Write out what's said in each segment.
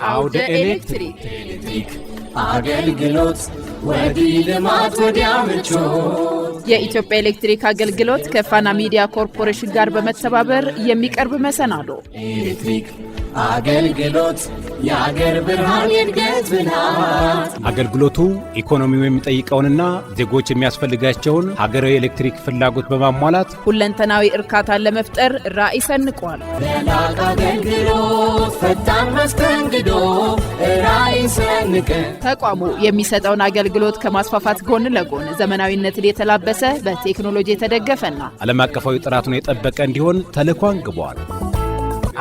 አውደ ኤሌክትሪክ አገልግሎት ወዲህ ልማት ወዲያ ምቾት። የኢትዮጵያ ኤሌክትሪክ አገልግሎት ከፋና ሚዲያ ኮርፖሬሽን ጋር በመተባበር የሚቀርብ መሰናዶ ኤሌክትሪክ አገልግሎት የአገር ብርሃን የእድገት ብልሃት። አገልግሎቱ ኢኮኖሚው የሚጠይቀውንና ዜጎች የሚያስፈልጋቸውን ሀገራዊ ኤሌክትሪክ ፍላጎት በማሟላት ሁለንተናዊ እርካታን ለመፍጠር ራዕይ ሰንቋል። ለላቅ አገልግሎት ፈጣን መስተንግዶ ራዕይ ሰንቀን ተቋሙ የሚሰጠውን አገልግሎት ከማስፋፋት ጎን ለጎን ዘመናዊነትን የተላበሰ በቴክኖሎጂ የተደገፈና ዓለም አቀፋዊ ጥራቱን የጠበቀ እንዲሆን ተልዕኮ አንግቧል።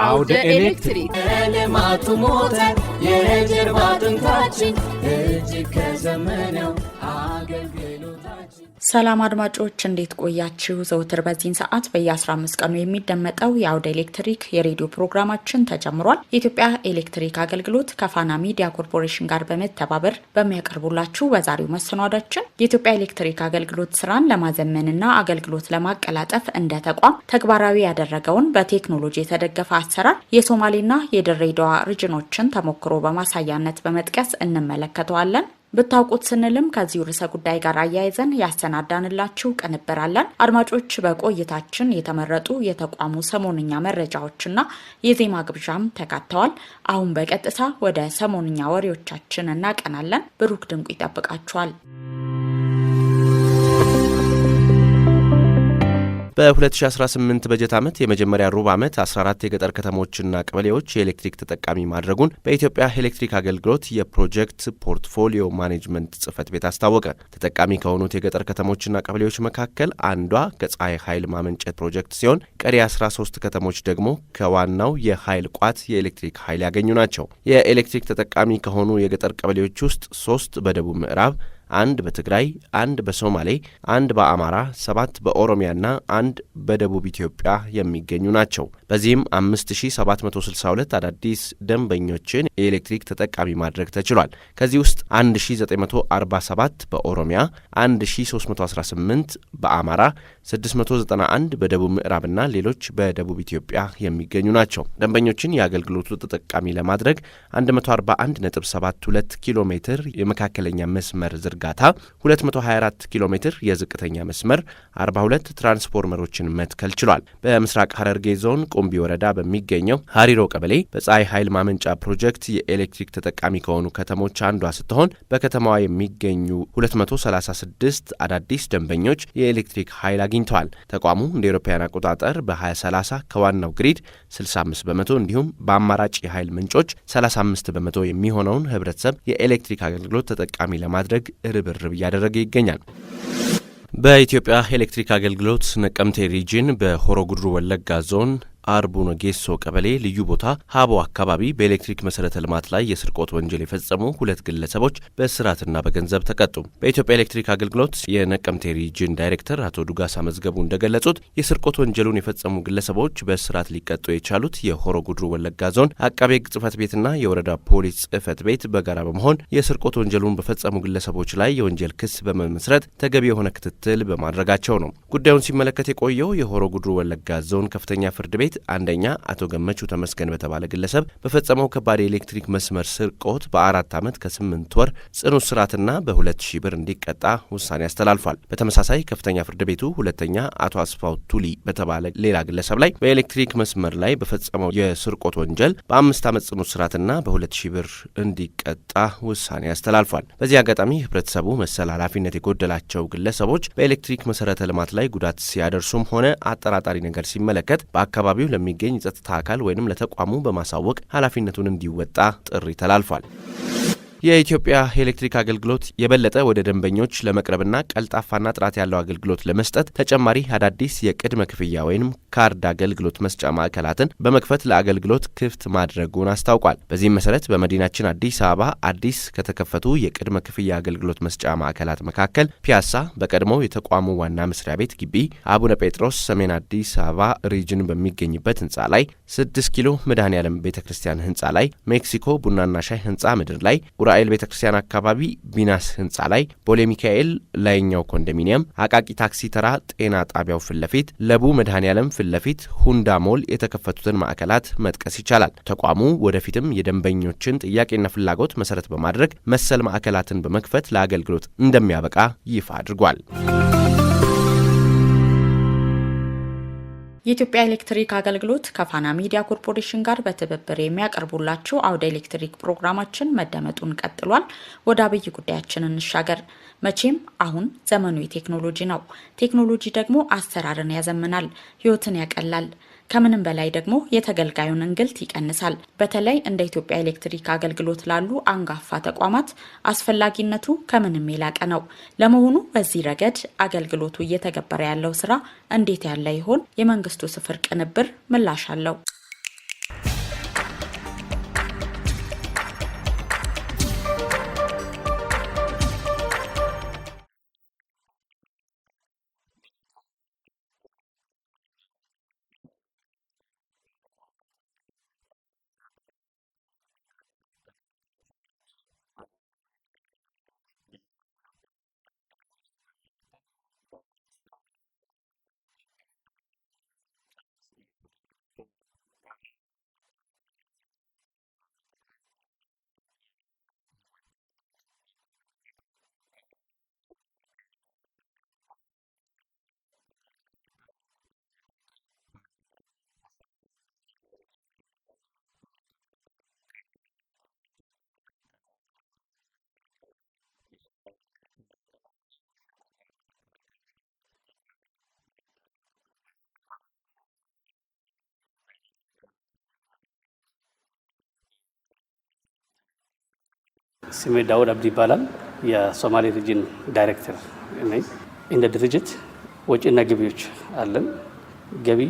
አውደ ኤሌክትሪክ ልማቱ ሞተር የጀርባ አጥንታችን እጅግ ከዘመነው አገልግሎታችን። ሰላም አድማጮች እንዴት ቆያችሁ? ዘውትር በዚህን ሰዓት በየ15 ቀኑ የሚደመጠው የአውደ ኤሌክትሪክ የሬዲዮ ፕሮግራማችን ተጀምሯል። የኢትዮጵያ ኤሌክትሪክ አገልግሎት ከፋና ሚዲያ ኮርፖሬሽን ጋር በመተባበር በሚያቀርቡላችሁ በዛሬው መሰናዷችን የኢትዮጵያ ኤሌክትሪክ አገልግሎት ስራን ለማዘመንና አገልግሎት ለማቀላጠፍ እንደ ተቋም ተግባራዊ ያደረገውን በቴክኖሎጂ የተደገፈ አሰራር የሶማሌና የድሬዳዋ ሪጅኖችን ተሞክሮ በማሳያነት በመጥቀስ እንመለከተዋለን። ብታውቁት ስንልም ከዚሁ ርዕሰ ጉዳይ ጋር አያይዘን ያሰናዳንላችሁ ቅንብራለን። አድማጮች በቆይታችን የተመረጡ የተቋሙ ሰሞንኛ መረጃዎችና የዜማ ግብዣም ተካተዋል። አሁን በቀጥታ ወደ ሰሞንኛ ወሬዎቻችን እናቀናለን። ብሩክ ድንቁ ይጠብቃችኋል። በ2018 በጀት ዓመት የመጀመሪያ ሩብ ዓመት 14 የገጠር ከተሞችና ቀበሌዎች የኤሌክትሪክ ተጠቃሚ ማድረጉን በኢትዮጵያ ኤሌክትሪክ አገልግሎት የፕሮጀክት ፖርትፎሊዮ ማኔጅመንት ጽሕፈት ቤት አስታወቀ። ተጠቃሚ ከሆኑት የገጠር ከተሞችና ቀበሌዎች መካከል አንዷ ከፀሐይ ኃይል ማመንጨት ፕሮጀክት ሲሆን ቀሪ 13 ከተሞች ደግሞ ከዋናው የኃይል ቋት የኤሌክትሪክ ኃይል ያገኙ ናቸው። የኤሌክትሪክ ተጠቃሚ ከሆኑ የገጠር ቀበሌዎች ውስጥ 3 በደቡብ ምዕራብ፣ 1 በትግራይ፣ 1 በሶማሌ፣ 1 በአማራ፣ 7 በኦሮሚያና 1 በደቡብ ኢትዮጵያ የሚገኙ ናቸው። በዚህም 5762 አዳዲስ ደንበኞችን የኤሌክትሪክ ተጠቃሚ ማድረግ ተችሏል። ከዚህ ውስጥ 1947 በኦሮሚያ፣ 1318 በአማራ፣ 691 በደቡብ ምዕራብና ሌሎች በደቡብ ኢትዮጵያ የሚገኙ ናቸው። ደንበኞችን የአገልግሎቱ ተጠቃሚ ለማድረግ 141.72 ኪሎ ሜትር የመካከለኛ መስመር ዝርጋታ፣ 224 ኪሎ ሜትር የዝቅተኛ መስመር፣ 42 ትራንስፎርመሮችን መትከል ችሏል። በምስራቅ ሐረርጌ ዞን ቁምቢ ወረዳ በሚገኘው ሀሪሮ ቀበሌ በፀሐይ ኃይል ማመንጫ ፕሮጀክት የኤሌክትሪክ ተጠቃሚ ከሆኑ ከተሞች አንዷ ስትሆን በከተማዋ የሚገኙ 236 አዳዲስ ደንበኞች የኤሌክትሪክ ኃይል አግኝተዋል። ተቋሙ እንደ አውሮፓውያን አቆጣጠር በ2030 ከዋናው ግሪድ 65 በመቶ እንዲሁም በአማራጭ የኃይል ምንጮች 35 በመቶ የሚሆነውን ህብረተሰብ የኤሌክትሪክ አገልግሎት ተጠቃሚ ለማድረግ ርብርብ እያደረገ ይገኛል። በኢትዮጵያ ኤሌክትሪክ አገልግሎት ነቀምቴ ሪጅን በሆሮ ጉድሩ ወለጋ ዞን አርቡ ነጌሶ ቀበሌ ልዩ ቦታ ሀቦ አካባቢ በኤሌክትሪክ መሰረተ ልማት ላይ የስርቆት ወንጀል የፈጸሙ 2 ግለሰቦች በእስራትና በገንዘብ ተቀጡ። በኢትዮጵያ ኤሌክትሪክ አገልግሎት የነቀምቴ ሪጅን ዳይሬክተር አቶ ዱጋሳ መዝገቡ እንደገለጹት የስርቆት ወንጀሉን የፈጸሙ ግለሰቦች በእስራት ሊቀጡ የቻሉት የሆሮ ጉድሩ ወለጋ ዞን አቃቤ ሕግ ጽሕፈት ቤትና የወረዳ ፖሊስ ጽሕፈት ቤት በጋራ በመሆን የስርቆት ወንጀሉን በፈጸሙ ግለሰቦች ላይ የወንጀል ክስ በመመስረት ተገቢ የሆነ ክትትል በማድረጋቸው ነው። ጉዳዩን ሲመለከት የቆየው የሆሮ ጉድሩ ወለጋ ዞን ከፍተኛ ፍርድ ቤት አንደኛ አቶ ገመቹ ተመስገን በተባለ ግለሰብ በፈጸመው ከባድ የኤሌክትሪክ መስመር ስርቆት በ4 ዓመት ከ8 ወር ጽኑ እስራትና በ2000 ብር እንዲቀጣ ውሳኔ አስተላልፏል። በተመሳሳይ ከፍተኛ ፍርድ ቤቱ ሁለተኛ አቶ አስፋው ቱሊ በተባለ ሌላ ግለሰብ ላይ በኤሌክትሪክ መስመር ላይ በፈጸመው የስርቆት ወንጀል በ5 ዓመት ጽኑ እስራትና በ2000 ብር እንዲቀጣ ውሳኔ አስተላልፏል። በዚህ አጋጣሚ ህብረተሰቡ መሰል ኃላፊነት የጎደላቸው ግለሰቦች በኤሌክትሪክ መሰረተ ልማት ላይ ጉዳት ሲያደርሱም ሆነ አጠራጣሪ ነገር ሲመለከት በአካባቢው ለሚገኝ የጸጥታ አካል ወይንም ለተቋሙ በማሳወቅ ኃላፊነቱን እንዲወጣ ጥሪ ተላልፏል። የኢትዮጵያ ኤሌክትሪክ አገልግሎት የበለጠ ወደ ደንበኞች ለመቅረብና ቀልጣፋና ጥራት ያለው አገልግሎት ለመስጠት ተጨማሪ አዳዲስ የቅድመ ክፍያ ወይም ካርድ አገልግሎት መስጫ ማዕከላትን በመክፈት ለአገልግሎት ክፍት ማድረጉን አስታውቋል። በዚህም መሰረት በመዲናችን አዲስ አበባ አዲስ ከተከፈቱ የቅድመ ክፍያ አገልግሎት መስጫ ማዕከላት መካከል ፒያሳ በቀድሞው የተቋሙ ዋና መስሪያ ቤት ግቢ፣ አቡነ ጴጥሮስ ሰሜን አዲስ አበባ ሪጅን በሚገኝበት ህንፃ ላይ፣ 6 ኪሎ መድኃኔዓለም ቤተክርስቲያን ህንፃ ላይ፣ ሜክሲኮ ቡናና ሻይ ህንፃ ምድር ላይ፣ ዑራኤል ቤተክርስቲያን አካባቢ ቢናስ ህንጻ ላይ፣ ቦሌ ሚካኤል ላይኛው ኮንዶሚኒየም፣ አቃቂ ታክሲ ተራ ጤና ጣቢያው ፊት ለፊት፣ ለቡ መድኃኔዓለም ፊት ለፊት፣ ሁንዳ ሞል የተከፈቱትን ማዕከላት መጥቀስ ይቻላል። ተቋሙ ወደፊትም የደንበኞችን ጥያቄና ፍላጎት መሰረት በማድረግ መሰል ማዕከላትን በመክፈት ለአገልግሎት እንደሚያበቃ ይፋ አድርጓል። የኢትዮጵያ ኤሌክትሪክ አገልግሎት ከፋና ሚዲያ ኮርፖሬሽን ጋር በትብብር የሚያቀርቡላችሁ አውደ ኤሌክትሪክ ፕሮግራማችን መደመጡን ቀጥሏል። ወደ አብይ ጉዳያችን እንሻገር። መቼም አሁን ዘመኑ የቴክኖሎጂ ነው። ቴክኖሎጂ ደግሞ አሰራርን ያዘምናል፣ ህይወትን ያቀላል። ከምንም በላይ ደግሞ የተገልጋዩን እንግልት ይቀንሳል። በተለይ እንደ ኢትዮጵያ ኤሌክትሪክ አገልግሎት ላሉ አንጋፋ ተቋማት አስፈላጊነቱ ከምንም የላቀ ነው። ለመሆኑ በዚህ ረገድ አገልግሎቱ እየተገበረ ያለው ስራ እንዴት ያለ ይሆን? የመንግስቱ ስፍር ቅንብር ምላሽ አለው። ስሜ ዳውድ አብዲ ይባላል። የሶማሌ ሪጅን ዳይሬክተር ነኝ። እንደ ድርጅት ወጪና ገቢዎች አለን። ገቢ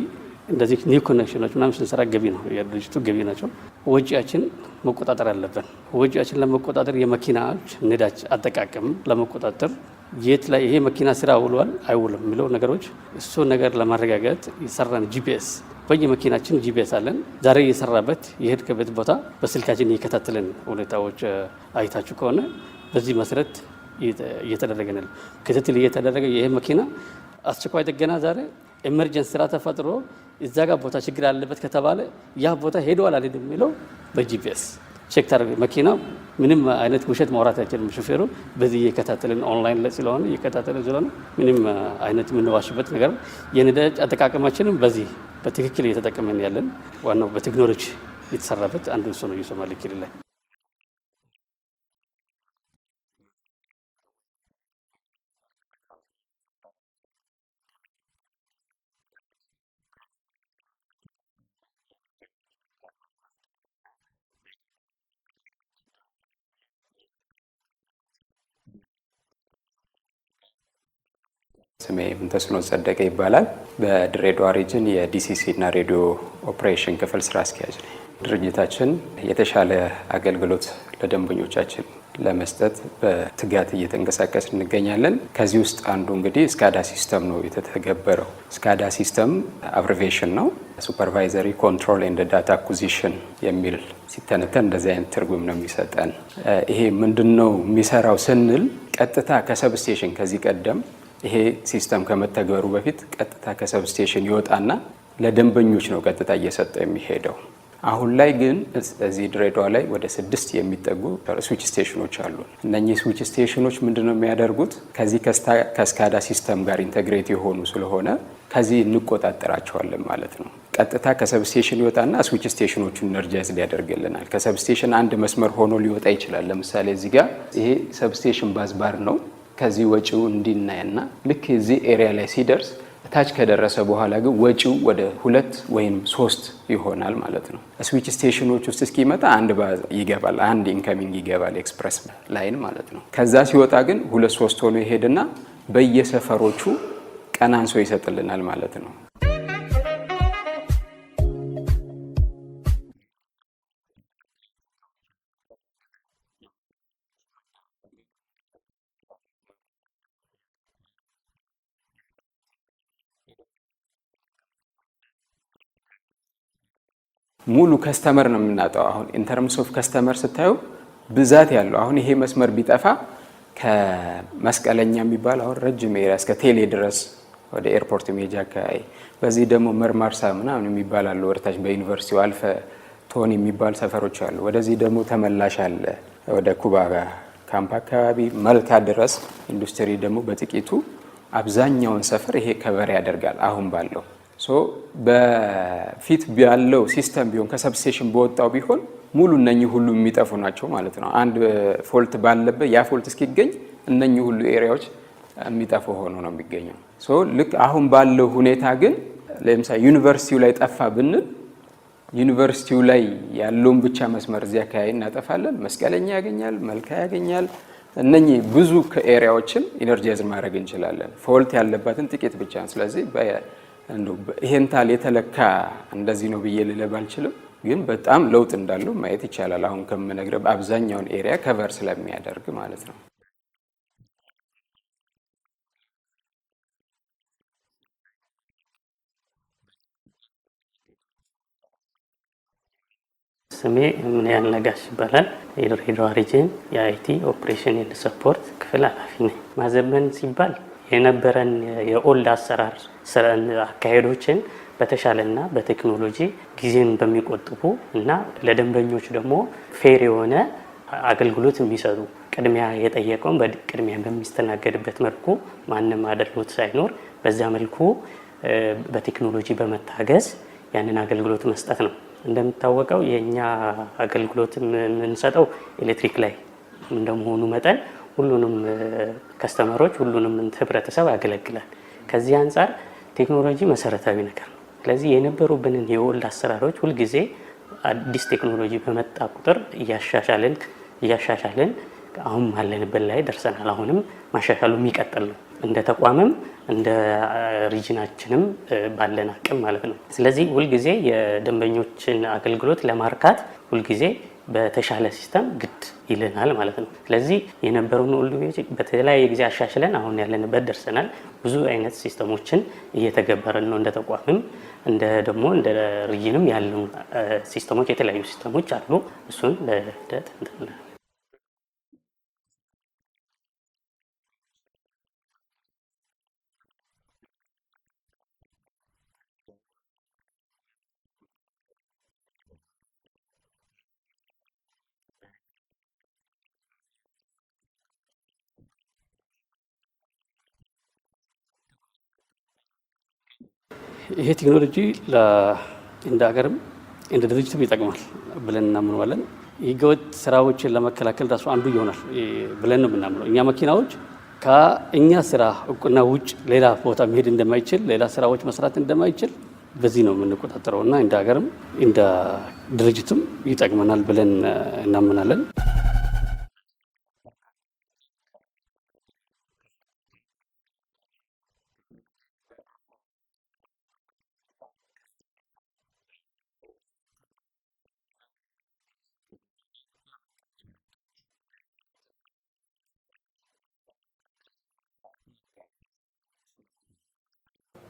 እንደዚህ ኒው ኮኔክሽኖች ምናምን ስንሰራ ገቢ ነው፣ የድርጅቱ ገቢ ናቸው። ወጪያችን መቆጣጠር አለብን። ወጪያችን ለመቆጣጠር የመኪናዎች ነዳጅ አጠቃቀም ለመቆጣጠር የት ላይ ይሄ መኪና ስራ ውሏል አይውልም የሚለው ነገሮች እሱ ነገር ለማረጋገጥ የሰራን ጂፒኤስ በየመኪናችን ጂፒኤስ አለን። ዛሬ የሰራበት የሄድከበት ቦታ በስልካችን እየከታተልን ሁኔታዎች አይታችሁ ከሆነ በዚህ መሰረት እየተደረገ ነው ክትትል እየተደረገ ይሄ መኪና አስቸኳይ ጥገና ዛሬ ኤመርጀንሲ ስራ ተፈጥሮ እዛ ጋር ቦታ ችግር አለበት ከተባለ ያ ቦታ ሄዷል አይደለም የሚለው በጂፒኤስ ቼክ ታደርግ መኪና ምንም አይነት ውሸት ማውራት አይችልም። ሹፌሩ በዚህ እየከታተልን ኦንላይን ላይ ስለሆነ እየከታተልን ስለሆነ ምንም አይነት የምንዋሽበት ነገር የነዳጅ አጠቃቀማችንም በዚህ በትክክል እየተጠቀመን ያለን ዋናው በቴክኖሎጂ የተሰራበት አንዱ እሱ ነው። የሶማሌ ክልል ላይ ስሜ ምንተስኖት ጸደቀ ይባላል። በድሬዳዋ ሪጅን የዲሲሲ እና ሬዲዮ ኦፕሬሽን ክፍል ስራ አስኪያጅ ነኝ። ድርጅታችን የተሻለ አገልግሎት ለደንበኞቻችን ለመስጠት በትጋት እየተንቀሳቀስ እንገኛለን። ከዚህ ውስጥ አንዱ እንግዲህ ስካዳ ሲስተም ነው የተተገበረው። ስካዳ ሲስተም አብሪቬሽን ነው፣ ሱፐርቫይዘሪ ኮንትሮል ኤንድ ዳታ አኩዚሽን የሚል ሲተነተን እንደዚህ አይነት ትርጉም ነው የሚሰጠን። ይሄ ምንድነው የሚሰራው ስንል ቀጥታ ከሰብስቴሽን ከዚህ ቀደም ይሄ ሲስተም ከመተግበሩ በፊት ቀጥታ ከሰብስቴሽን ይወጣና ለደንበኞች ነው ቀጥታ እየሰጠ የሚሄደው። አሁን ላይ ግን እዚህ ድሬዳዋ ላይ ወደ 6 የሚጠጉ ስዊች ስቴሽኖች አሉ። እነኚህ ስዊች ስቴሽኖች ምንድነው የሚያደርጉት? ከዚህ ከስካዳ ሲስተም ጋር ኢንተግሬት የሆኑ ስለሆነ ከዚህ እንቆጣጠራቸዋለን ማለት ነው። ቀጥታ ከሰብስቴሽን ይወጣና ስዊች ስቴሽኖቹን ኢነርጃይዝ ሊያደርግልናል። ከሰብስቴሽን አንድ መስመር ሆኖ ሊወጣ ይችላል። ለምሳሌ እዚህ ጋር ይሄ ሰብስቴሽን ባዝባር ነው። ከዚህ ወጪው እንዲናየና ልክ እዚህ ኤሪያ ላይ ሲደርስ ታች ከደረሰ በኋላ ግን ወጪው ወደ 2 ወይም 3 ይሆናል ማለት ነው። ስዊች ስቴሽኖች ውስጥ እስኪመጣ አንድ ይገባል፣ አንድ ኢንከሚንግ ይገባል፣ ኤክስፕረስ ላይን ማለት ነው። ከዛ ሲወጣ ግን 2-3 ሆኖ ይሄድና በየሰፈሮቹ ቀናንሶ ይሰጥልናል ማለት ነው። ሙሉ ከስተመር ነው የምናጣው። አሁን ኢንተርምስ ኦፍ ከስተመር ስታዩ ብዛት ያለው አሁን ይሄ መስመር ቢጠፋ ከመስቀለኛ የሚባል አሁን ረጅም ኤሪያ እስከ ቴሌ ድረስ ወደ ኤርፖርት ሜጃ አካባቢ በዚህ ደግሞ መርማርሳ ምናምን የሚባል አለ ወደታች በዩኒቨርሲቲው አልፈ ቶኒ የሚባል ሰፈሮች አሉ። ወደዚህ ደግሞ ተመላሽ አለ ወደ ኩባ ካምፕ አካባቢ መልካ ድረስ ኢንዱስትሪ ደግሞ በጥቂቱ አብዛኛውን ሰፈር ይሄ ከቨር ያደርጋል አሁን ባለው በፊት ያለው ሲስተም ቢሆን ከሰብስቴሽን በወጣው ቢሆን ሙሉ እነኚህ ሁሉ የሚጠፉ ናቸው ማለት ነው። አንድ ፎልት ባለበት ያ ፎልት እስኪገኝ እነኚህ ሁሉ ኤሪያዎች የሚጠፉ ሆኖ ነው የሚገኘው። ልክ አሁን ባለው ሁኔታ ግን ለምሳሌ ዩኒቨርሲቲው ላይ ጠፋ ብንል ዩኒቨርሲቲው ላይ ያለውን ብቻ መስመር እዚያ አካባቢ እናጠፋለን። መስቀለኛ ያገኛል፣ መልካ ያገኛል። እነኚህ ብዙ ኤሪያዎችን ኢነርጂያይዝ ማድረግ እንችላለን። ፎልት ያለባትን ጥቂት ብቻ። ስለዚህ ይሄን ታል የተለካ እንደዚህ ነው ብዬ ልለብ አልችልም፣ ግን በጣም ለውጥ እንዳለው ማየት ይቻላል። አሁን ከምነግርህ አብዛኛውን ኤሪያ ከቨር ስለሚያደርግ ማለት ነው። ስሜ ምንያን ነጋሽ ይባላል። የድሬዳዋ ሪጅን የአይቲ ኦፕሬሽን ኤንድ ሰፖርት ክፍል ኃላፊ ነኝ። ማዘመን ሲባል የነበረን የኦልድ አሰራር አካሄዶችን በተሻለና በቴክኖሎጂ ጊዜን በሚቆጥቡ እና ለደንበኞች ደግሞ ፌር የሆነ አገልግሎት የሚሰጡ ቅድሚያ የጠየቀውን በቅድሚያ በሚስተናገድበት መልኩ ማንም አድርጎት ሳይኖር በዛ መልኩ በቴክኖሎጂ በመታገዝ ያንን አገልግሎት መስጠት ነው። እንደምታወቀው የኛ አገልግሎት የምንሰጠው ኤሌክትሪክ ላይ እንደመሆኑ መጠን ሁሉንም ከስተመሮች ሁሉንም ህብረተሰብ ያገለግላል። ከዚህ አንፃር ቴክኖሎጂ መሰረታዊ ነገር ነው። ስለዚህ የነበሩብንን የኦልድ አሰራሮች ሁልጊዜ አዲስ ቴክኖሎጂ በመጣ ቁጥር እያሻሻልን አሁን ባለንበት ላይ ደርሰናል። አሁንም ማሻሻሉ የሚቀጥል ነው፣ እንደ ተቋምም እንደ ሪጅናችንም ባለን አቅም ማለት ነው። ስለዚህ ሁልጊዜ የደንበኞችን አገልግሎት ለማርካት ሁልጊዜ በተሻለ ሲስተም ግድ ይለናል ማለት ነው። ስለዚህ የነበሩን ሁሉ በተለያየ ጊዜ አሻሽለን አሁን ያለንበት ደርሰናል። ብዙ አይነት ሲስተሞችን እየተገበረን ነው። እንደ ተቋምም እንደ ሪጅንም ያሉ ሲስተሞች የተለያዩ ሲስተሞች አሉ። እሱን ለሂደት ይሄ ቴክኖሎጂ እንደ ሀገርም እንደ ድርጅትም ይጠቅማል ብለን እናምናለን። ህገወጥ ስራዎችን ለመከላከል ራሱ አንዱ ይሆናል ብለን ነው የምናምነው። እኛ መኪናዎች ከእኛ ስራ እውቅና ውጭ ሌላ ቦታ መሄድ እንደማይችል፣ ሌላ ስራዎች መስራት እንደማይችል በዚህ ነው የምንቆጣጠረው እና እንደ ሀገርም እንደ ድርጅትም ይጠቅመናል ብለን እናምናለን።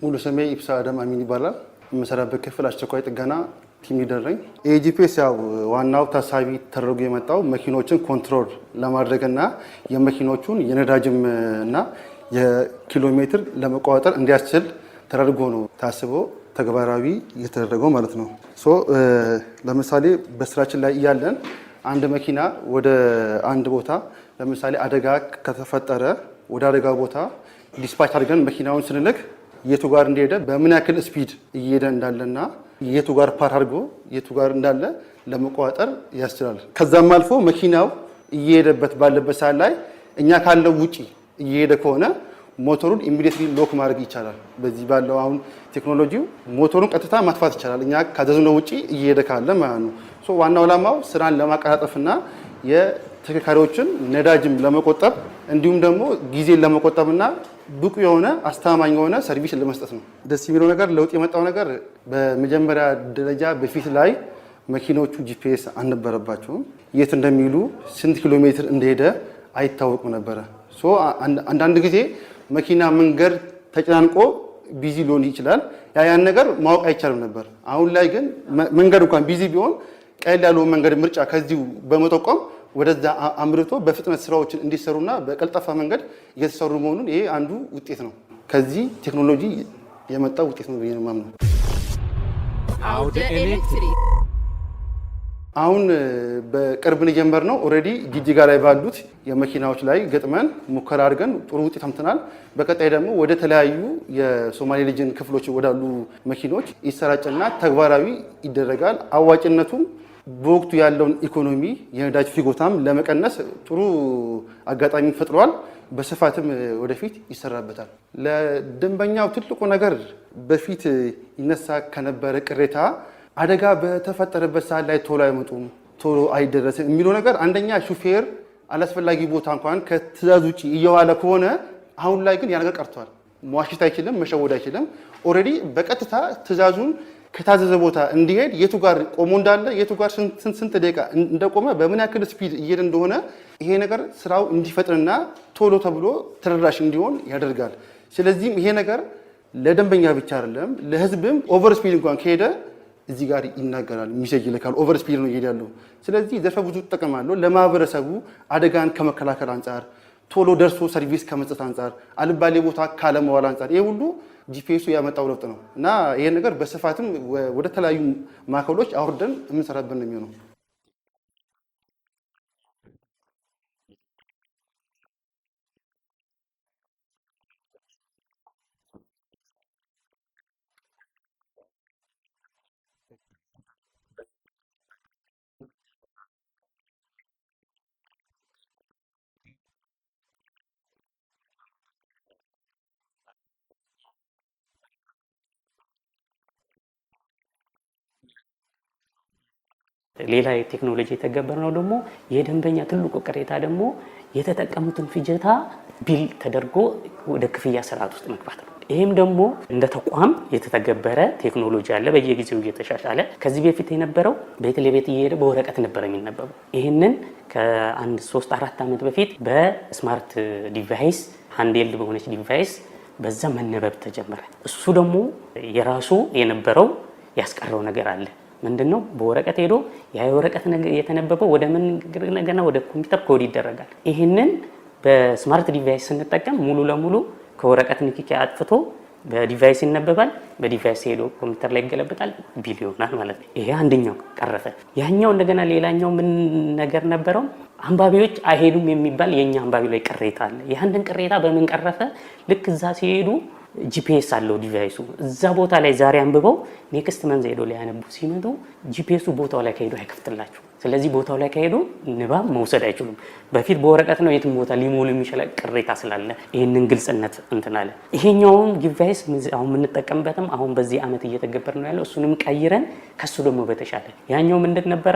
ሙሉ ስሜ ኢብሳ አደም አሚን ይባላል። የምሰራበት ክፍል አስቸኳይ ጥገና ቲም ሊደር ነኝ። ኤጂፒኤስ ያው ዋናው ታሳቢ ተደርጎ የመጣው መኪኖችን ኮንትሮል ለማድረግና የመኪኖቹን የነዳጅም እና የኪሎ ሜትር ለመቆጣጠር እንዲያስችል ተደርጎ ነው ታስቦ ተግባራዊ እየተደረገው ማለት ነው። ለምሳሌ በስራችን ላይ እያለን አንድ መኪና ወደ አንድ ቦታ ለምሳሌ አደጋ ከተፈጠረ ወደ አደጋ ቦታ ዲስፓች አድርገን መኪናውን ስንልክ የቱ ጋር እንደሄደ በምን ያክል ስፒድ እየሄደ እንዳለና የቱ ጋር ፓር አድርጎ የቱ ጋር እንዳለ ለመቆጣጠር ያስችላል። ከዛም አልፎ መኪናው እየሄደበት ባለበት ሰዓት ላይ እኛ ካለው ውጪ እየሄደ ከሆነ ሞተሩን ኢሚዲየትሊ ሎክ ማድረግ ይቻላል። በዚህ ባለው አሁን ቴክኖሎጂው ሞተሩን ቀጥታ ማጥፋት ይቻላል፣ እኛ ካዘዝነው ውጪ እየሄደ ካለ ማለት ነው። ዋናው ዓላማው ስራን ለማቀላጠፍና የተሽከርካሪዎችን ነዳጅም ለመቆጠብ እንዲሁም ደግሞ ጊዜን ለመቆጠብና ብቁ የሆነ አስተማማኝ የሆነ ሰርቪስ ለመስጠት ነው። ደስ የሚለው ነገር ለውጥ የመጣው ነገር በመጀመሪያ ደረጃ በፊት ላይ መኪኖቹ ጂፒኤስ አልነበረባቸውም። የት እንደሚሉ ስንት ኪሎ ሜትር እንደሄደ አይታወቁም ነበረ። አንዳንድ ጊዜ መኪና መንገድ ተጨናንቆ ቢዚ ሊሆን ይችላል። ያን ነገር ማወቅ አይቻልም ነበር። አሁን ላይ ግን መንገድ እንኳን ቢዚ ቢሆን ቀለል ያለው መንገድ ምርጫ ከዚሁ በመጠቆም ወደዛ አምርቶ በፍጥነት ስራዎችን እንዲሰሩና በቀልጣፋ መንገድ እየተሰሩ መሆኑን ይሄ አንዱ ውጤት ነው። ከዚህ ቴክኖሎጂ የመጣ ውጤት ነው ብዬ ነው የማምነው። አውደ ኤሌክትሪክ አሁን በቅርብ የጀመርነው ኦሬዲ ጂጂጋ ላይ ባሉት የመኪናዎች ላይ ገጥመን ሙከራ አድርገን ጥሩ ውጤት አምጥተናል። በቀጣይ ደግሞ ወደ ተለያዩ የሶማሌ ሪጅን ክፍሎች ወዳሉ መኪኖች ይሰራጭና ተግባራዊ ይደረጋል። አዋጭነቱም በወቅቱ ያለውን ኢኮኖሚ የነዳጅ ፍጆታም ለመቀነስ ጥሩ አጋጣሚ ፈጥሯል። በስፋትም ወደፊት ይሰራበታል። ለደንበኛው ትልቁ ነገር በፊት ይነሳ ከነበረ ቅሬታ አደጋ በተፈጠረበት ሰዓት ላይ ቶሎ አይመጡም፣ ቶሎ አይደረስም የሚለው ነገር አንደኛ ሹፌር አላስፈላጊ ቦታ እንኳን ከትዕዛዝ ውጭ እየዋለ ከሆነ አሁን ላይ ግን ያ ነገር ቀርቷል። መዋሸት አይችልም፣ መሸወድ አይችልም። ኦልሬዲ በቀጥታ ትዕዛዙን ከታዘዘ ቦታ እንዲሄድ የቱ ጋር ቆሞ እንዳለ የቱ ጋር ስንት ደቂቃ እንደቆመ በምን ያክል ስፒድ እየሄደ እንደሆነ ይሄ ነገር ስራው እንዲፈጥንና ቶሎ ተብሎ ተደራሽ እንዲሆን ያደርጋል። ስለዚህም ይሄ ነገር ለደንበኛ ብቻ አይደለም ለህዝብም ኦቨር ስፒድ እንኳን ከሄደ እዚህ ጋር ይናገራል፣ ሚሴጅ ይልካል። ኦቨር ስፒድ ነው እየሄደ ያለው። ስለዚህ ዘርፈ ብዙ ጥቅም አለው ለማህበረሰቡ አደጋን ከመከላከል አንጻር፣ ቶሎ ደርሶ ሰርቪስ ከመስጠት አንጻር፣ አልባሌ ቦታ ካለመዋል አንጻር ይሄ ሁሉ ጂፒኤሱ ያመጣው ለውጥ ነው እና ይሄን ነገር በስፋትም ወደ ተለያዩ ማዕከሎች አውርደን የምንሰራበት ነው የሚሆነው። ሌላ ቴክኖሎጂ የተገበረው ደግሞ የደንበኛ ትልቁ ቅሬታ ደግሞ የተጠቀሙትን ፍጆታ ቢል ተደርጎ ወደ ክፍያ ስርዓት ውስጥ መግባት ነው። ይሄም ደግሞ እንደ ተቋም የተተገበረ ቴክኖሎጂ አለ፣ በየጊዜው እየተሻሻለ። ከዚህ በፊት የነበረው ቤት ለቤት እየሄደ በወረቀት ነበር የሚነበበው። ይህንን ከአንድ 3-4 ዓመት በፊት በስማርት ዲቫይስ ሃንድሄልድ በሆነች ዲቫይስ በዛ መነበብ ተጀመረ። እሱ ደግሞ የራሱ የነበረው ያስቀረው ነገር አለ። ምንድነው? በወረቀት ሄዶ ያ የወረቀት የተነበበው ወደ ምን ነገርና ወደ ኮምፒውተር ኮድ ይደረጋል። ይሄንን በስማርት ዲቫይስ ስንጠቀም ሙሉ ለሙሉ ከወረቀት ንክኪ አጥፍቶ በዲቫይስ ይነበባል። በዲቫይስ ሄዶ ኮምፒውተር ላይ ይገለበጣል፣ ቢል ይሆናል ማለት ነው። ይሄ አንደኛው ቀረፈ። ያኛው እንደገና ሌላኛው ምን ነገር ነበረው? አንባቢዎች አይሄዱም የሚባል የኛ አንባቢ ላይ ቅሬታ አለ። ያንን ቅሬታ በምን ቀረፈ? ልክ እዛ ሲሄዱ ጂፒኤስ አለው ዲቫይሱ። እዛ ቦታ ላይ ዛሬ አንብበው ኔክስት መንዝ ሄዶ ላይ ያነቡ ሲመጡ ጂፒኤሱ ቦታው ላይ ከሄዱ አይከፍትላችሁ። ስለዚህ ቦታው ላይ ከሄዱ ንባብ መውሰድ አይችሉም። በፊት በወረቀት ነው የትም ቦታ ሊሞሉ የሚችል ቅሬታ ስላለ ይሄንን ግልጽነት እንትን አለ። ይሄኛውን ዲቫይስ አሁን የምንጠቀምበትም አሁን በዚህ አመት እየተገበር ነው ያለው። እሱንም ቀይረን ከሱ ደግሞ በተሻለ ያኛው ምንድን ነበረ?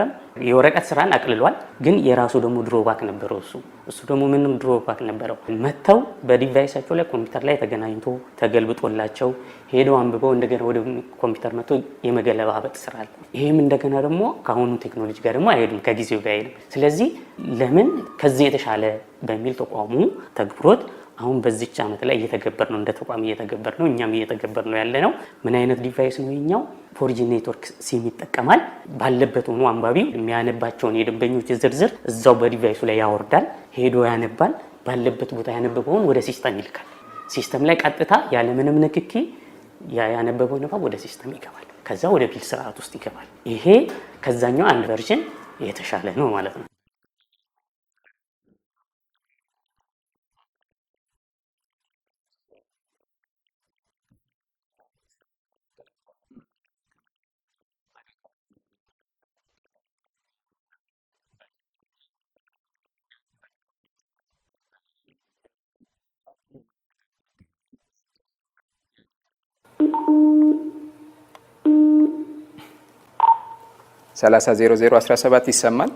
የወረቀት ስራን አቅልሏል፣ ግን የራሱ ደግሞ ድሮባክ ነበረው። እሱ ደግሞ ምንም ድሮባክ ነበረው። መተው በዲቫይሳቸው ላይ ኮምፒውተር ላይ ተገናኝቶ ተገልብጦላቸው ሄደው አንብበው እንደገና ወደ ኮምፒውተር መጥቶ የመገለባበጥ ስራ አለ። ይሄም እንደገና ደግሞ ከአሁኑ ቴክኖሎጂ ጋር ደግሞ አይሄድም፣ ከጊዜው ጋር አይሄድም። ስለዚህ ለምን ከዚህ የተሻለ በሚል ተቋሙ ተግብሮት አሁን በዚች አመት ላይ እየተገበር ነው፣ እንደ ተቋም እየተገበር ነው፣ እኛም እየተገበር ነው ያለ ነው። ምን አይነት ዲቫይስ ነው የኛው? 4G ኔትወርክ ሲም ይጠቀማል። ባለበት ሆኖ አንባቢው የሚያነባቸውን የደንበኞች ዝርዝር እዛው በዲቫይሱ ላይ ያወርዳል፣ ሄዶ ያነባል። ባለበት ቦታ ያነበበውን ወደ ሲስተም ይልካል። ሲስተም ላይ ቀጥታ ያለምንም ንክኪ ያነበበው ንባብ ወደ ሲስተም ይገባል። ከዛ ወደ ቢል ስርዓት ውስጥ ይገባል። ይሄ ከዛኛው አንድ ቨርዥን የተሻለ ነው ማለት ነው። ሰላሳ 0017 ይሰማል።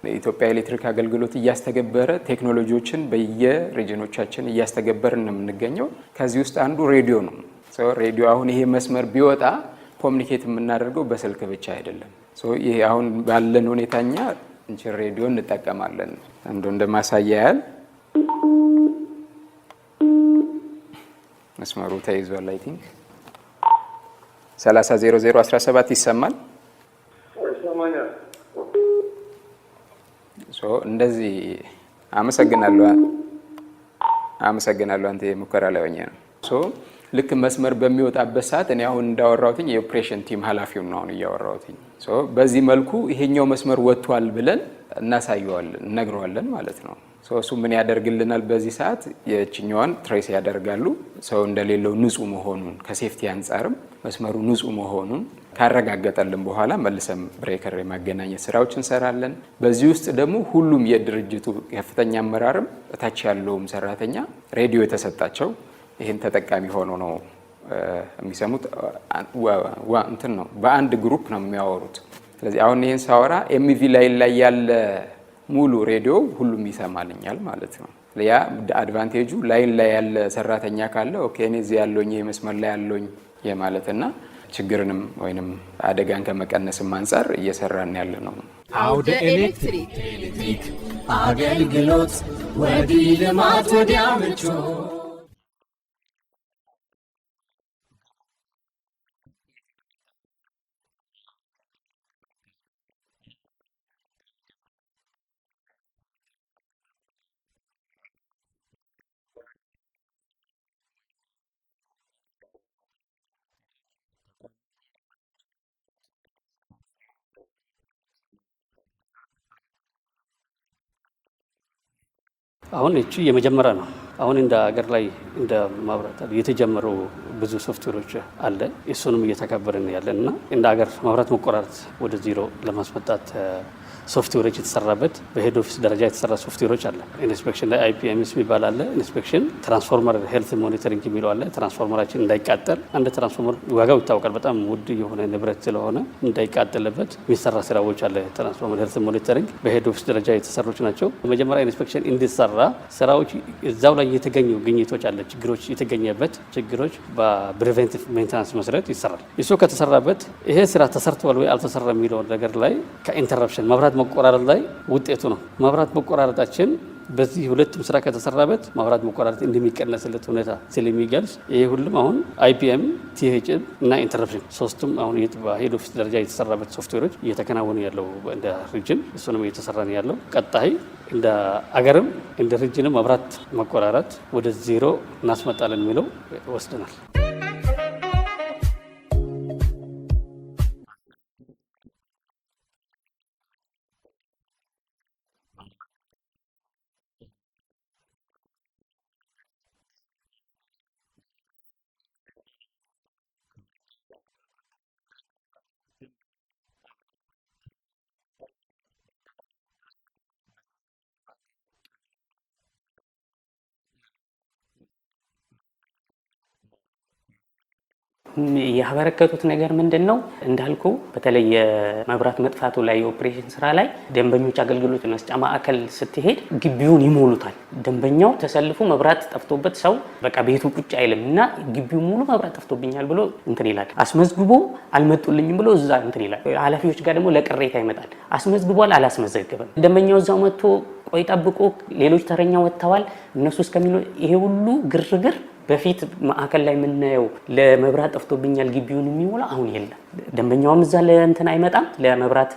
የኢትዮጵያ ኤሌክትሪክ አገልግሎት እያስተገበረ ቴክኖሎጂዎችን በየሪጅኖቻችን እያስተገበርን ነው የምንገኘው። ከዚህ ውስጥ አንዱ ሬዲዮ ነው። ሬዲዮ አሁን ይሄ መስመር ቢወጣ ኮሚኒኬት የምናደርገው በስልክ ብቻ አይደለም። ይሄ አሁን ባለን ሁኔታኛ እንችን ሬዲዮ እንጠቀማለን። እንደ ማሳያ ያህል መስመሩ ተይዟል። አይ ቲንክ 30 0017 ይሰማል። እንደዚህ አመሰግናለሁ አንተ ሙከራ ላይ ሆኜ ነው። ልክ መስመር በሚወጣበት ሰዓት እኔ አሁን እንዳወራሁትኝ የኦፕሬሽን ቲም ኃላፊው ነው አሁን እያወራሁትኝ። በዚህ መልኩ ይሄኛው መስመር ወጥቷል ብለን እናሳየዋለን እነግረዋለን ማለት ነው። እሱ ምን ያደርግልናል? በዚህ ሰዓት የችኛዋን ትሬስ ያደርጋሉ። ሰው እንደሌለው ንጹህ መሆኑን ከሴፍቲ አንፃርም መስመሩ ንጹህ መሆኑን ካረጋገጠልን በኋላ መልሰም ብሬከር የማገናኘት ስራዎች እንሰራለን። በዚህ ውስጥ ደግሞ ሁሉም የድርጅቱ ከፍተኛ አመራርም እታች ያለውም ሰራተኛ ሬዲዮ የተሰጣቸው ይሄን ተጠቃሚ ሆኖ ነው የሚሰሙት። እንትን ነው በአንድ ግሩፕ ነው የሚያወሩት። ስለዚህ አሁን ይሄን ሳወራ ኤምቪ ላይ ያለ ሙሉ ሬዲዮ ሁሉም ይሰማልኛል ማለት ነው። ያ አድቫንቴጁ ላይን ላይ ያለ ሰራተኛ ካለ ኦኬ እኔ እዚህ ያለኝ ይሄ መስመር ላይ ያለኝ የማለትና ችግርንም ወይንም አደጋን ከመቀነስም አንፃር እየሰራን ያለ ነው። አውደ ኤሌክትሪክ አገልግሎት ወዲህ ልማት ወዲያ ምቾት አሁን እቺ የመጀመሪያ ነው። አሁን እንደ ሀገር ላይ እንደ ማብራት የተጀመሩ ብዙ ሶፍትዌሮች አለ። እሱንም እየተከበርን ያለንና እንደ ሀገር ማብራት መቆራረጥ ወደ ዜሮ ለማስመጣት ሶፍትዌሮች የተሰራበት በሄድ ኦፊስ ደረጃ የተሰራ ሶፍትዌሮች አለ። ኢንስፔክሽን ላይ አይፒኤምኤስ የሚባል አለ። ኢንስፔክሽን ትራንስፎርመር ሄልት ሞኒተሪንግ የሚለው አለ። ትራንስፎርመራችን እንዳይቃጠል አንድ ትራንስፎርመር ዋጋው ይታወቃል፣ በጣም ውድ የሆነ ንብረት ስለሆነ እንዳይቃጠልበት የሚሰራ ስራዎች አለ። ትራንስፎርመር ሄልት ሞኒተሪንግ በሄድ ኦፊስ ደረጃ የተሰሩት ናቸው። መጀመሪያ ኢንስፔክሽን እንዲሰራ ስራዎች እዛው ላይ የተገኙ ግኝቶች አለ። ችግሮች የተገኘበት ችግሮች በፕሪቬንቲቭ ሜንቴናንስ መሰረት ይሰራል። እሱ ከተሰራበት ይሄ ስራ ተሰርቷል ወይ አልተሰራ የሚለው ነገር ላይ ከኢንተረፕሽን መብራት መቆራረጥ ላይ ውጤቱ ነው። መብራት መቆራረጣችን በዚህ ሁለቱም ስራ ከተሰራበት መብራት መቆራረጥ እንደሚቀነስለት ሁኔታ ስለሚገልጽ ይሄ ሁሉም አሁን አይፒኤም ቲኤችኤም እና ኢንተረፕሽን ሶስቱም አሁን በሄድ ኦፊስ ደረጃ የተሰራበት ሶፍትዌሮች እየተከናወኑ ያለው እንደ ሪጅን እሱንም እየተሰራ ነው ያለው። ቀጣይ እንደ አገርም እንደ ሪጅንም መብራት መቆራረጥ ወደ ዜሮ እናስመጣለን የሚለው ወስደናል። ያበረከቱት ነገር ምንድነው? እንዳልኩ በተለይ የመብራት መጥፋቱ ላይ የኦፕሬሽን ስራ ላይ ደንበኞች አገልግሎት መስጫ ማዕከል ስትሄድ ግቢውን ይሞሉታል። ደንበኛው ተሰልፎ መብራት ጠፍቶበት ሰው በቃ ቤቱ ቁጭ አይልምና ግቢው ሙሉ መብራት ጠፍቶብኛል ብሎ እንትን ይላል። አስመዝግቦ አልመጡልኝም ብሎ እዛ እንትን ይላል። ኃላፊዎች ጋር ደግሞ ለቅሬታ ይመጣል። አስመዝግቧል፣ አላስመዘገበም። ደንበኛው እዛው መጥቶ ቆይ ጠብቆ ሌሎች ተረኛ ወጥተዋል እነሱ እስከሚሉ ይሄ ሁሉ ግርግር በፊት ማዕከል ላይ የምናየው ለመብራት ጠፍቶብኛል ግቢውን የሚሞላ አሁን የለም። ደንበኛውም እዛ ለእንትን አይመጣም፣ ለመብራት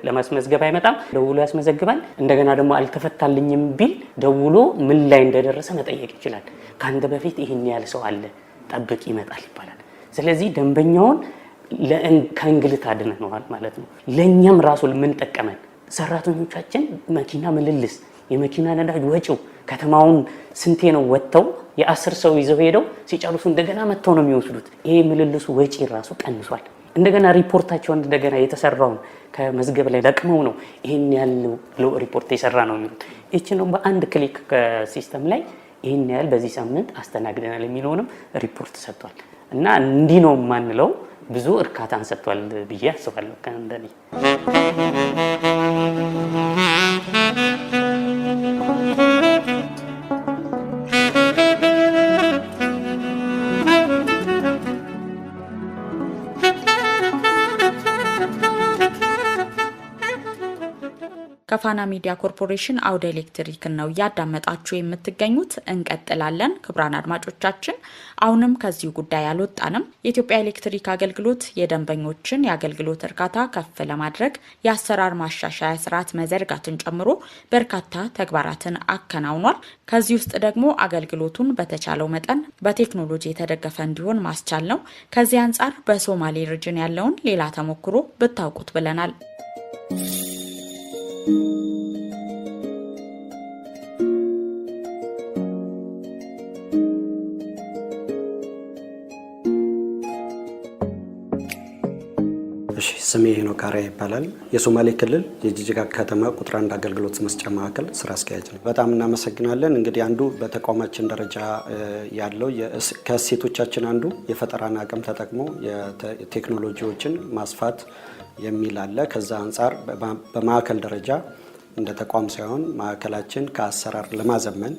ለማስመዝገብ አይመጣም፣ ደውሎ ያስመዘግባል። እንደገና ደግሞ አልተፈታልኝም ቢል ደውሎ ምን ላይ እንደደረሰ መጠየቅ ይችላል። ካንተ በፊት ይሄን ያህል ሰው አለ ጠብቅ ይመጣል ይባላል። ስለዚህ ደንበኛውን ከእንግልት አድነነዋል ማለት ነው። ለኛም ራሱ ምን ጠቀመን? ሰራተኞቻችን መኪና ምልልስ የመኪና ነዳጅ ወጪው ከተማውን ስንቴ ነው ወጥተው የ10 ሰው ይዘው ሄደው ሲጨርሱ እንደገና መጥተው ነው የሚወስዱት። ይሄ ምልልሱ ወጪ ራሱ ቀንሷል። እንደገና ሪፖርታቸውን እንደገና የተሰራውን ከመዝገብ ላይ ለቅመው ነው ይሄን ያለው ሪፖርት የሰራ ነው የሚሉት። እቺ ነው በአንድ ክሊክ ከሲስተም ላይ ይሄን ያህል በዚህ ሳምንት አስተናግደናል የሚለውንም ሪፖርት ሰጥቷል። እና እንዲህ ነው ማንለው ብዙ እርካታን ሰጥቷል ብዬ አስባለሁ ከእንደኔ። ከፋና ሚዲያ ኮርፖሬሽን አውደ ኤሌክትሪክ ነው እያዳመጣችሁ የምትገኙት። እንቀጥላለን። ክቡራን አድማጮቻችን አሁንም ከዚሁ ጉዳይ አልወጣንም። የኢትዮጵያ ኤሌክትሪክ አገልግሎት የደንበኞችን የአገልግሎት እርካታ ከፍ ለማድረግ የአሰራር ማሻሻያ ስርዓት መዘርጋትን ጨምሮ በርካታ ተግባራትን አከናውኗል። ከዚህ ውስጥ ደግሞ አገልግሎቱን በተቻለው መጠን በቴክኖሎጂ የተደገፈ እንዲሆን ማስቻል ነው። ከዚህ አንጻር በሶማሌ ሪጅን ያለውን ሌላ ተሞክሮ ብታውቁት ብለናል። ስሜ ሄኖክ አርአያ ይባላል። የሶማሌ ክልል የጅጅጋ ከተማ ቁጥር 1 አገልግሎት መስጫ ማዕከል ስራ አስኪያጅ ነው። በጣም እናመሰግናለን። እንግዲህ አንዱ በተቋማችን ደረጃ ያለው ከእሴቶቻችን አንዱ የፈጠራን አቅም ተጠቅሞ የቴክኖሎጂዎችን ማስፋት የሚል አለ። ከዛ አንጻር በማዕከል ደረጃ እንደ ተቋም ሳይሆን ማዕከላችን ከአሰራር ለማዘመን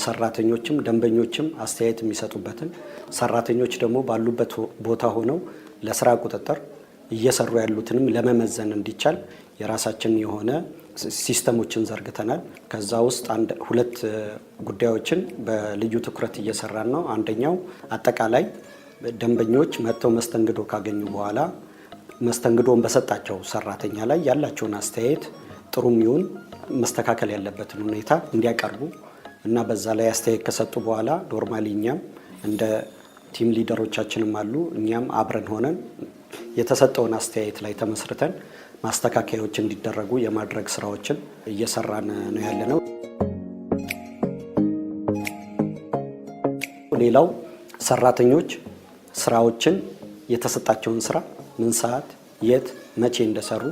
ሰራተኞችም ደንበኞችም አስተያየት የሚሰጡበትን ሰራተኞች ደግሞ ባሉበት ቦታ ሆነው ለስራ ቁጥጥር እየሰሩ ያሉትንም ለመመዘን እንዲቻል የራሳችን የሆነ ሲስተሞችን ዘርግተናል። ከዛ ውስጥ ሁለት ጉዳዮችን በልዩ ትኩረት እየሰራን ነው። አንደኛው አጠቃላይ ደንበኞች መጥተው መስተንግዶ ካገኙ በኋላ መስተንግዶን በሰጣቸው ሰራተኛ ላይ ያላቸውን አስተያየት ጥሩም ይሁን መስተካከል ያለበትን ሁኔታ እንዲያቀርቡ እና በዛ ላይ አስተያየት ከሰጡ በኋላ ኖርማሊ እኛም እንደ ቲም ሊደሮቻችንም አሉ እኛም አብረን ሆነን የተሰጠውን አስተያየት ላይ ተመስርተን ማስተካከያዎች እንዲደረጉ የማድረግ ስራዎችን እየሰራን ነው ያለነው። ሌላው ሰራተኞች ስራዎችን የተሰጣቸውን ስራ ምን ሰዓት፣ የት፣ መቼ እንደሰሩ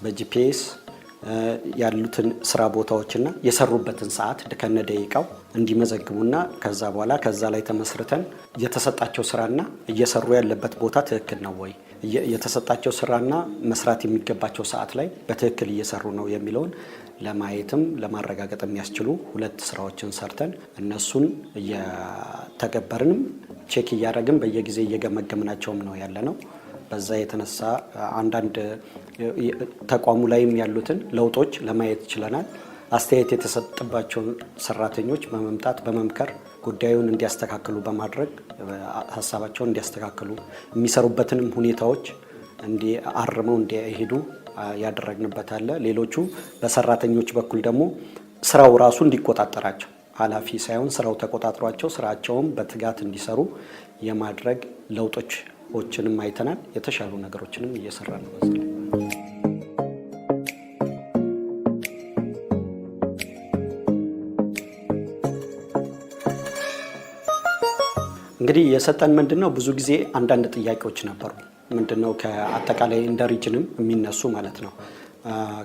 በጂፒኤስ ያሉትን ስራ ቦታዎችና የሰሩበትን ሰዓት ከነ ደቂቃው እንዲመዘግቡና ከዛ በኋላ ከዛ ላይ ተመስርተን የተሰጣቸው ስራና እየሰሩ ያለበት ቦታ ትክክል ነው ወይ፣ የተሰጣቸው ስራና መስራት የሚገባቸው ሰዓት ላይ በትክክል እየሰሩ ነው የሚለውን ለማየትም ለማረጋገጥ የሚያስችሉ ሁለት ስራዎችን ሰርተን እነሱን እየተገበርንም ቼክ እያደረግን በየጊዜ እየገመገምናቸውም ነው ያለነው። በዛ የተነሳ አንዳንድ ተቋሙ ላይም ያሉትን ለውጦች ለማየት ችለናል። አስተያየት የተሰጠባቸውን ሰራተኞች በመምጣት በመምከር ጉዳዩን እንዲያስተካክሉ በማድረግ ሀሳባቸውን እንዲያስተካክሉ የሚሰሩበትንም ሁኔታዎች አርመው እንዲሄዱ ያደረግንበት አለ። ሌሎቹ በሰራተኞች በኩል ደግሞ ስራው ራሱ እንዲቆጣጠራቸው ኃላፊ ሳይሆን ስራው ተቆጣጥሯቸው ስራቸውን በትጋት እንዲሰሩ የማድረግ ለውጦችንም አይተናል። የተሻሉ ነገሮችንም እየሰራ ነው። እንግዲህ የሰጠን ምንድነው ብዙ ጊዜ አንዳንድ ጥያቄዎች ነበሩ። ምንድነው ከአጠቃላይ እንደ ሪጅንም የሚነሱ ማለት ነው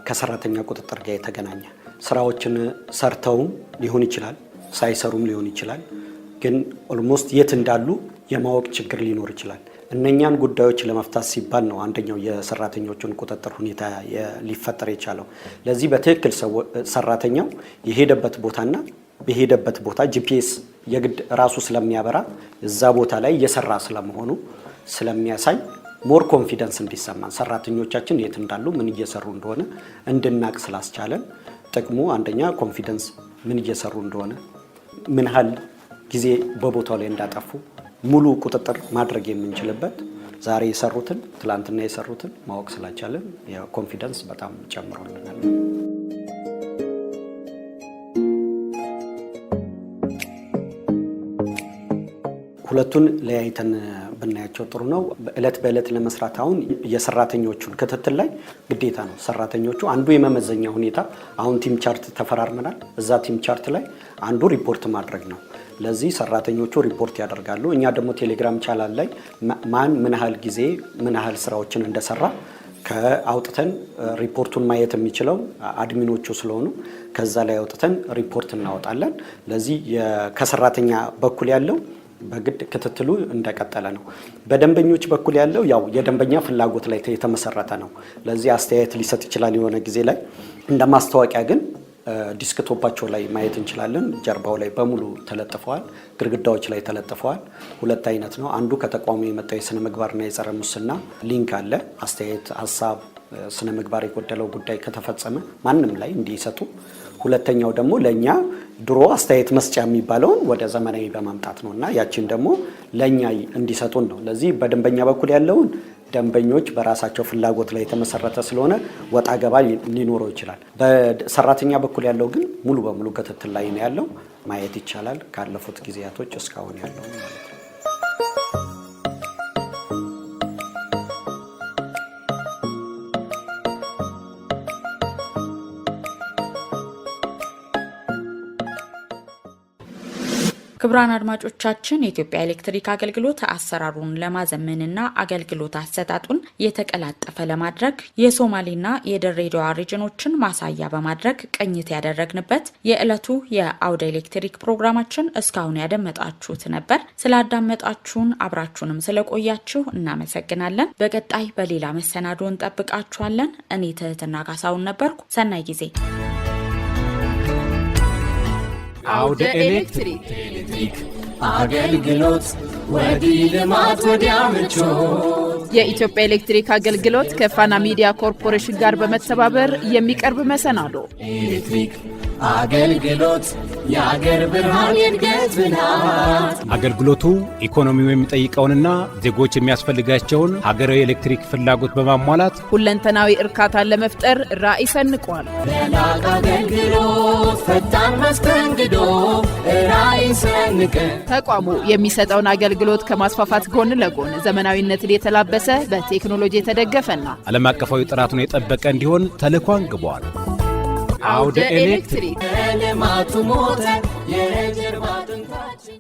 ከሰራተኛ ቁጥጥር ጋር የተገናኘ ስራዎችን ሰርተውም ሊሆን ይችላል ሳይሰሩም ሊሆን ይችላል። ግን ኦልሞስት የት እንዳሉ የማወቅ ችግር ሊኖር ይችላል። እነኛን ጉዳዮች ለመፍታት ሲባል ነው አንደኛው የሰራተኞቹን ቁጥጥር ሁኔታ ሊፈጠር የቻለው። ለዚህ በትክክል ሰራተኛው የሄደበት ቦታና በሄደበት ቦታ ጂፒኤስ የግድ ራሱ ስለሚያበራ እዛ ቦታ ላይ እየሰራ ስለመሆኑ ስለሚያሳይ ሞር ኮንፊደንስ እንዲሰማን ሰራተኞቻችን የት እንዳሉ ምን እየሰሩ እንደሆነ እንድናቅ ስላስቻለን ጥቅሙ አንደኛ ኮንፊደንስ ምን እየሰሩ እንደሆነ ምን ያህል ጊዜ በቦታው ላይ እንዳጠፉ ሙሉ ቁጥጥር ማድረግ የምንችልበት ዛሬ የሰሩትን ትላንትና የሰሩትን ማወቅ ስላቻለን ኮንፊደንስ በጣም ጨምሮልናል። ሁለቱን ለያይተን ብናያቸው ጥሩ ነው። እለት በእለት ለመስራት አሁን የሰራተኞቹን ክትትል ላይ ግዴታ ነው። ሰራተኞቹ አንዱ የመመዘኛ ሁኔታ አሁን ቲም ቻርት ተፈራርመናል። እዛ ቲም ቻርት ላይ አንዱ ሪፖርት ማድረግ ነው። ለዚህ ሰራተኞቹ ሪፖርት ያደርጋሉ። እኛ ደግሞ ቴሌግራም ቻናል ላይ ማን ምን ያህል ጊዜ ምን ያህል ስራዎችን እንደሰራ ከአውጥተን ሪፖርቱን ማየት የሚችለው አድሚኖቹ ስለሆኑ ከዛ ላይ አውጥተን ሪፖርት እናወጣለን። ለዚህ ከሰራተኛ በኩል ያለው በግድ ክትትሉ እንደቀጠለ ነው። በደንበኞች በኩል ያለው ያው የደንበኛ ፍላጎት ላይ የተመሰረተ ነው። ለዚህ አስተያየት ሊሰጥ ይችላል የሆነ ጊዜ ላይ እንደ ማስታወቂያ ግን ዲስክቶፓቸው ላይ ማየት እንችላለን። ጀርባው ላይ በሙሉ ተለጥፈዋል፣ ግድግዳዎች ላይ ተለጥፈዋል። ሁለት አይነት ነው። አንዱ ከተቋሙ የመጣው የስነ ምግባርና የጸረ ሙስና ሊንክ አለ። አስተያየት፣ ሀሳብ፣ ስነ ምግባር የጎደለው ጉዳይ ከተፈጸመ ማንም ላይ እንዲሰጡ። ሁለተኛው ደግሞ ለኛ ድሮ አስተያየት መስጫ የሚባለውን ወደ ዘመናዊ በማምጣት ነውና ያችን ደግሞ ለኛ እንዲሰጡን ነው። ለዚህ በደንበኛ በኩል ያለውን ደንበኞች በራሳቸው ፍላጎት ላይ የተመሰረተ ስለሆነ ወጣ ገባ ሊኖረው ይችላል። በሰራተኛ በኩል ያለው ግን ሙሉ በሙሉ ክትትል ላይ ነው ያለው። ማየት ይቻላል ካለፉት ጊዜያቶች እስካሁን ያለው ማለት ነው። ክቡራን አድማጮቻችን የኢትዮጵያ ኤሌክትሪክ አገልግሎት አሰራሩን ለማዘመንና አገልግሎት አሰጣጡን የተቀላጠፈ ለማድረግ የሶማሌና የድሬዳዋ ሪጅኖችን ማሳያ በማድረግ ቅኝት ያደረግንበት የዕለቱ የአውደ ኤሌክትሪክ ፕሮግራማችን እስካሁን ያደመጣችሁት ነበር። ስላዳመጣችሁን አብራችሁንም ስለቆያችሁ እናመሰግናለን። በቀጣይ በሌላ መሰናዶ እንጠብቃችኋለን። እኔ ትህትና ካሳሁን ነበርኩ። ሰናይ ጊዜ። አውደ ኤሌክትሪክ አገልግሎት ወዲህ ልማት ወዲያ ምቾት። የኢትዮጵያ ኤሌክትሪክ አገልግሎት ከፋና ሚዲያ ኮርፖሬሽን ጋር በመተባበር የሚቀርብ መሰናዶ ኤሌክትሪክ አገልግሎት የአገር ብርሃን የእድገት ብልሃት። አገልግሎቱ ኢኮኖሚው የሚጠይቀውንና ዜጎች የሚያስፈልጋቸውን ሀገራዊ ኤሌክትሪክ ፍላጎት በማሟላት ሁለንተናዊ እርካታን ለመፍጠር ራዕይ ሰንቋል። ለላቅ አገልግሎት ፈጣን መስተንግዶ ራዕይ ሰንቀ ተቋሙ የሚሰጠውን አገልግሎት ከማስፋፋት ጎን ለጎን ዘመናዊነትን የተላበሰ በቴክኖሎጂ የተደገፈና ዓለም አቀፋዊ ጥራቱን የጠበቀ እንዲሆን ተልዕኮ አንግቧል። አውደ ኤሌክትሪክ ልማቱ ሞተር የጀርባ አጥንታችን